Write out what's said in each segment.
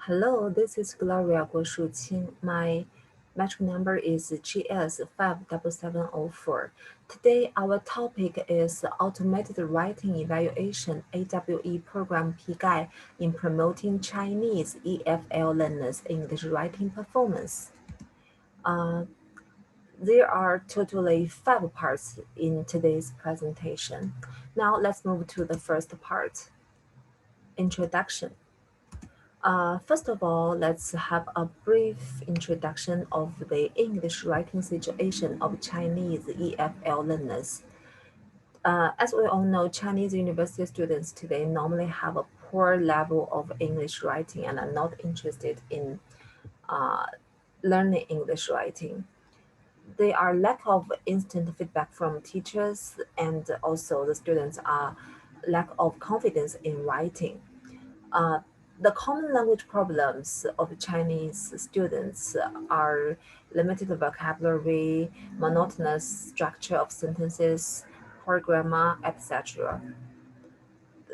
Hello, this is Gloria Guoshuqing. My metric number is GS57704. Today, our topic is Automated Writing Evaluation AWE Program Pigai in Promoting Chinese EFL Learners' English Writing Performance. Uh, there are totally 5 parts in today's presentation. Now, let's move to the first part, Introduction. First of all, let's have a brief introduction of the English writing situation of Chinese EFL learners. As we all know, Chinese university students today normally have a poor level of English writing and are not interested in uh, learning English writing. There are lack of instant feedback from teachers, and also the students are lack of confidence in writing. Uh, the common language problems of Chinese students are limited vocabulary, monotonous structure of sentences, poor grammar, etc.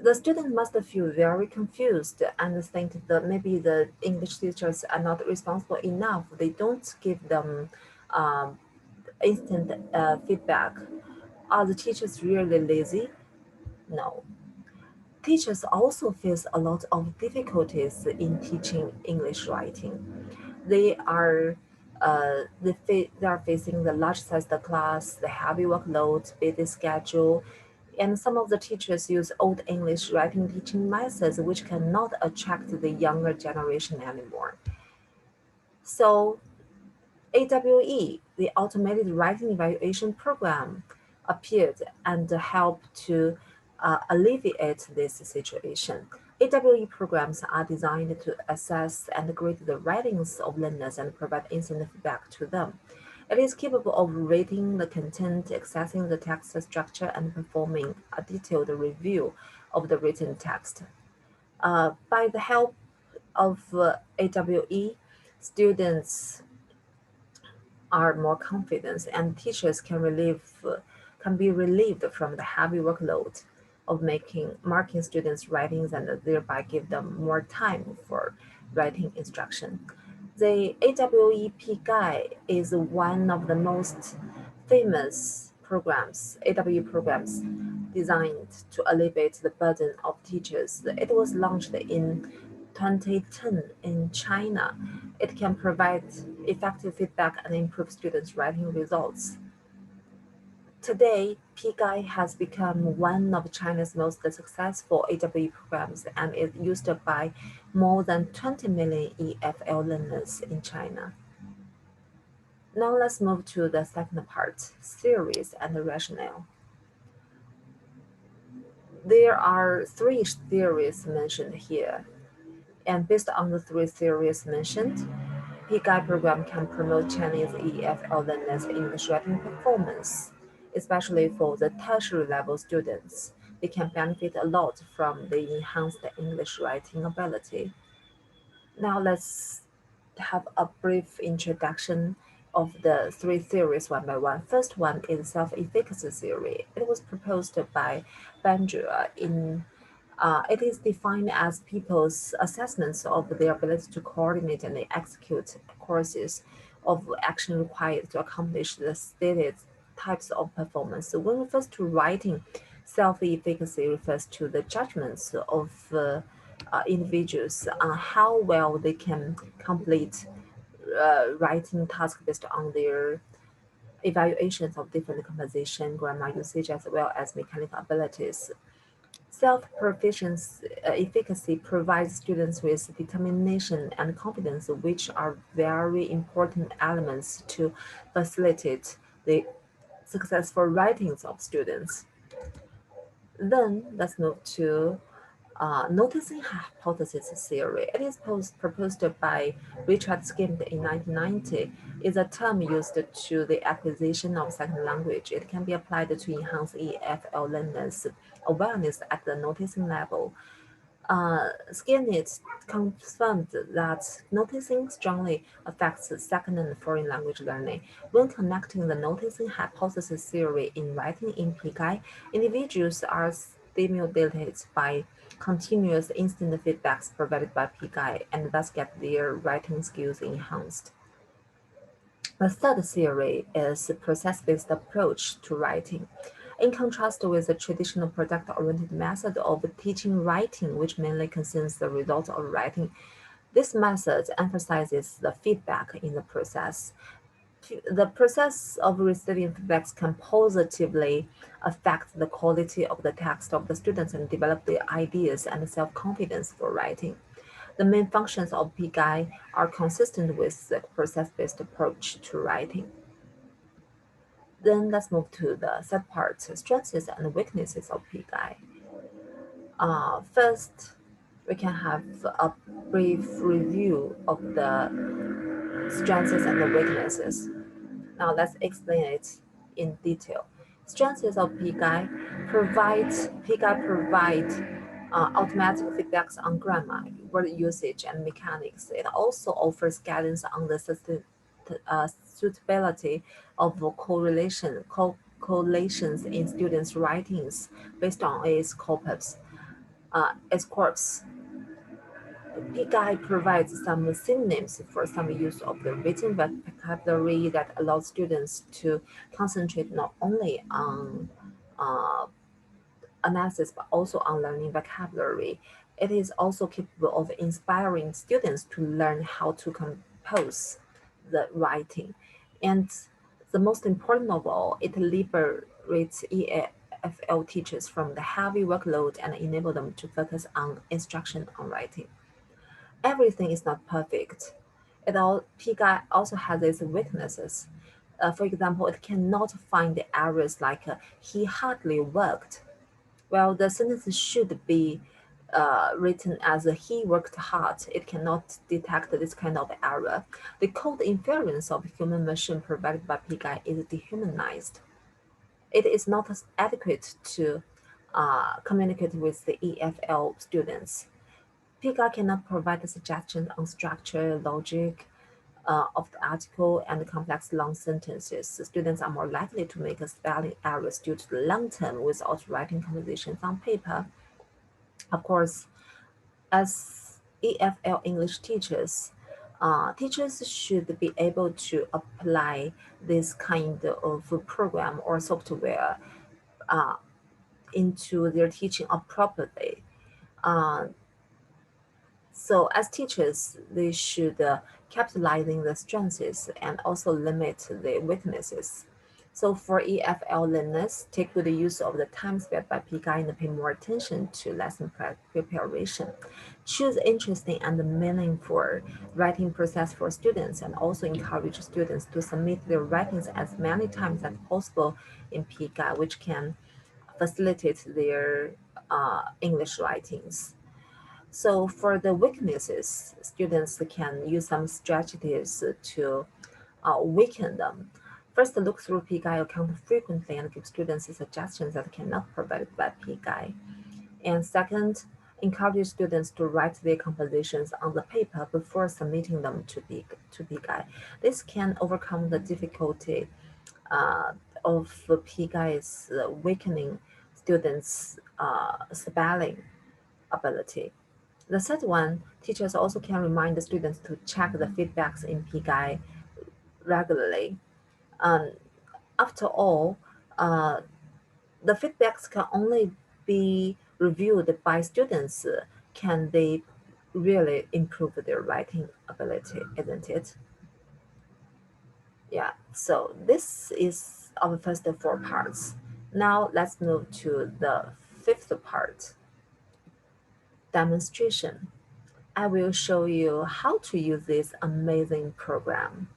The student must feel very confused and think that maybe the English teachers are not responsible enough. They don't give them um, instant feedback. Are the teachers really lazy? No. Teachers also face a lot of difficulties in teaching English writing. They are facing the large sized class, the heavy workload, busy schedule, and some of the teachers use old English writing teaching methods which cannot attract the younger generation anymore. So AWE, the Automated Writing Evaluation Program, appeared and helped to alleviate this situation. AWE programs are designed to assess and grade the writings of learners and provide instant feedback to them. It is capable of rating the content, accessing the text structure, and performing a detailed review of the written text. By the help of AWE, students are more confident and teachers can be relieved from the heavy workload of marking students' writings and thereby give them more time for writing instruction. The AWE Pigai is one of the most famous AWE programs designed to alleviate the burden of teachers. It was launched in 2010 in China. It can provide effective feedback and improve students' writing results. Today, Pigai has become one of China's most successful AWE programs and is used by more than 20 million EFL learners in China. Now let's move to the second part, theories and rationale. There are 3 theories mentioned here, and based on the 3 theories mentioned, Pigai program can promote Chinese EFL learners' English writing performance, especially for the tertiary level students. They can benefit a lot from the enhanced English writing ability. Now let's have a brief introduction of the 3 theories one by one. First one is self-efficacy theory. It was proposed by Bandura in it is defined as people's assessments of their ability to coordinate and execute courses of action required to accomplish the stated types of performance. So when it refers to writing, self-efficacy refers to the judgments of individuals on how well they can complete writing tasks based on their evaluations of different composition, grammar usage, as well as mechanical abilities. Self-proficiency efficacy provides students with determination and confidence, which are very important elements to facilitate the successful writings of students. Then let's move to noticing hypothesis theory. It is proposed by Richard Skimmed in 1990. Is a term used to the acquisition of second language. It can be applied to enhance EFL learners' awareness at the noticing level. Skinnett confirmed that noticing strongly affects second and foreign language learning. When connecting the noticing hypothesis theory in writing in Pigai, individuals are stimulated by continuous instant feedbacks provided by Pigai and thus get their writing skills enhanced. The third theory is a process-based approach to writing. In contrast with the traditional product-oriented method of teaching writing, which mainly concerns the result of writing, this method emphasizes the feedback in the process. The process of receiving feedbacks can positively affect the quality of the text of the students and develop their ideas and self-confidence for writing. The main functions of Pigai are consistent with the process-based approach to writing. Then let's move to the third part, strengths and weaknesses of Pigai. First, we can have a brief review of the strengths and the weaknesses. Now let's explain it in detail. Strengths of Pigai provide automatic feedbacks on grammar, word usage, and mechanics. It also offers guidance on the suitability of correlations in students' writings based on its corpus. Pigai provides some synonyms for some use of the written vocabulary that allows students to concentrate not only on uh, analysis but also on learning vocabulary. It is also capable of inspiring students to learn how to compose the writing. And the most important of all, it liberates EFL teachers from the heavy workload and enable them to focus on instruction on writing. Everything is not perfect. Pigai also has its weaknesses. For example, it cannot find the errors like he hardly worked. Well, the sentence should be written as he worked hard. It cannot detect this kind of error. The code inference of human machine provided by Pigai is dehumanized. It is not adequate to communicate with the EFL students. Pigai cannot provide suggestions on structure, logic of the article, and complex long sentences. Students are more likely to make spelling errors due to the long term without writing compositions on paper. Of course, as EFL English teachers, teachers should be able to apply this kind of program or software uh, into their teaching appropriately. Uh, So as teachers, they should capitalizing the strengths and also limit the weaknesses. So for EFL learners, take good use of the time spent by Pigai and pay more attention to lesson preparation. Choose interesting and meaningful writing process for students and also encourage students to submit their writings as many times as possible in Pigai, which can facilitate their English writings. So for the weaknesses, students can use some strategies to weaken them. First, look through Pigai account frequently and give students suggestions that cannot provided by Pigai. And second, encourage students to write their compositions on the paper before submitting them to Pigai. This can overcome the difficulty uh, of Pigai's weakening students' spelling ability. The third one, teachers also can remind the students to check the feedbacks in Pigai regularly. Um, After all, uh, the feedbacks can only be reviewed by students. Can they really improve their writing ability, isn't it? Yeah, so this is our first four parts. Now let's move to the fifth part, demonstration. I will show you how to use this amazing program.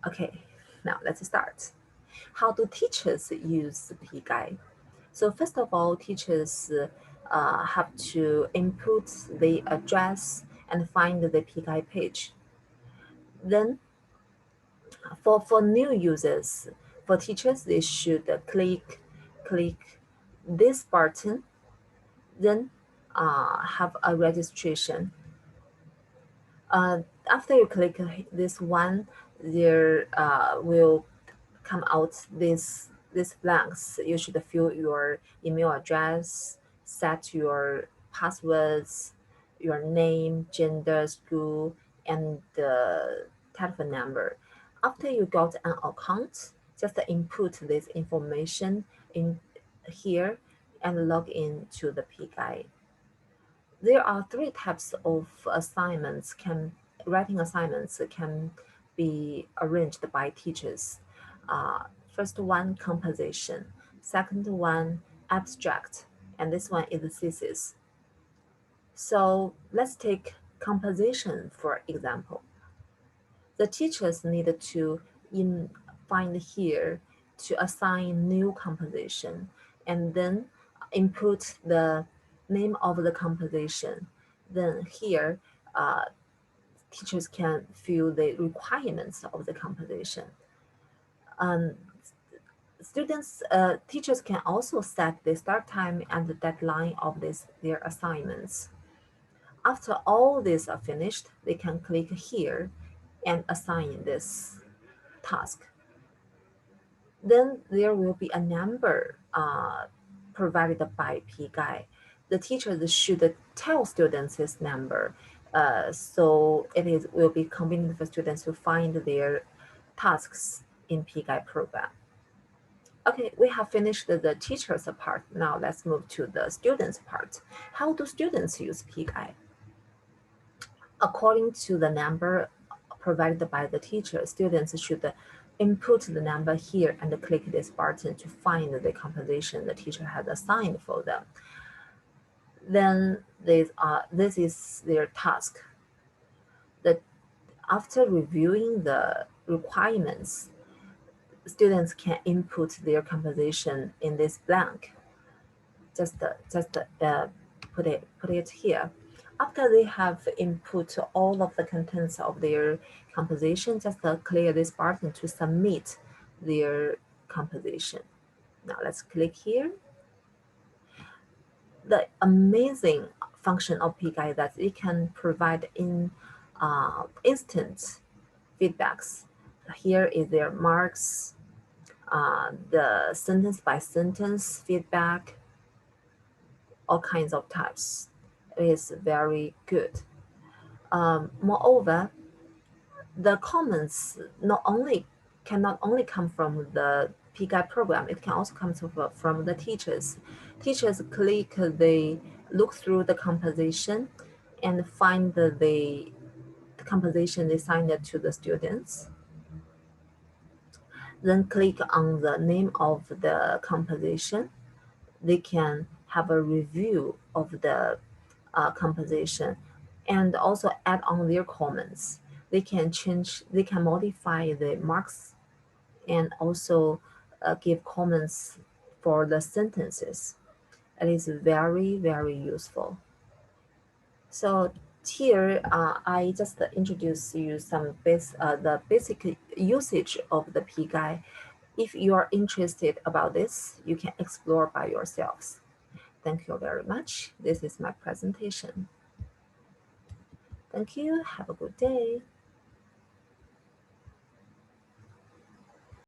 Okay, now let's start. How do teachers use Pigai? So first of all, teachers have to input the address and find the Pigai page. Then for new users, for teachers, they should click this button, then have a registration. After you click this one, there will come out this blanks. You should fill your email address, set your passwords, your name, gender, school, and the telephone number. After you got an account, just input this information in here and log in to the Pigai. There are three types of assignments writing assignments can be arranged by teachers. First one, composition. Second one, abstract. And this one is the thesis. So let's take composition for example. The teachers need to find here to assign new composition and then input the name of the composition. Then here, uh, teachers can fill the requirements of the composition. Um, teachers can also set the start time and the deadline of their assignments. After all these are finished, they can click here and assign this task. Then there will be a number provided by Pigai. The teachers should tell students this number, so will be convenient for students to find their tasks in Pigai program. Okay, we have finished the teachers part. Now let's move to the students part. How do students use Pigai? According to the number provided by the teacher, students should input the number here and click this button to find the composition the teacher has assigned for them. Then this is their task. After reviewing the requirements, students can input their composition in this blank. Just put it here. After they have input all of the contents of their composition, just clear this button to submit their composition. Now let's click here. The amazing function of Pigai is that it can provide instant feedbacks. Here is their marks, the sentence by sentence feedback, all kinds of types. It is very good. Moreover, the comments cannot only come from the Pigai program, it can also come from the teachers. Teachers they look through the composition and find the composition assigned to the students. Then click on the name of the composition. They can have a review of the composition and also add on their comments. They can modify the marks and also give comments for the sentences. It is very, very useful. So here I just introduce you the basic usage of the Pigai. If you are interested about this, you can explore by yourselves. Thank you very much. This is my presentation. Thank you. Have a good day.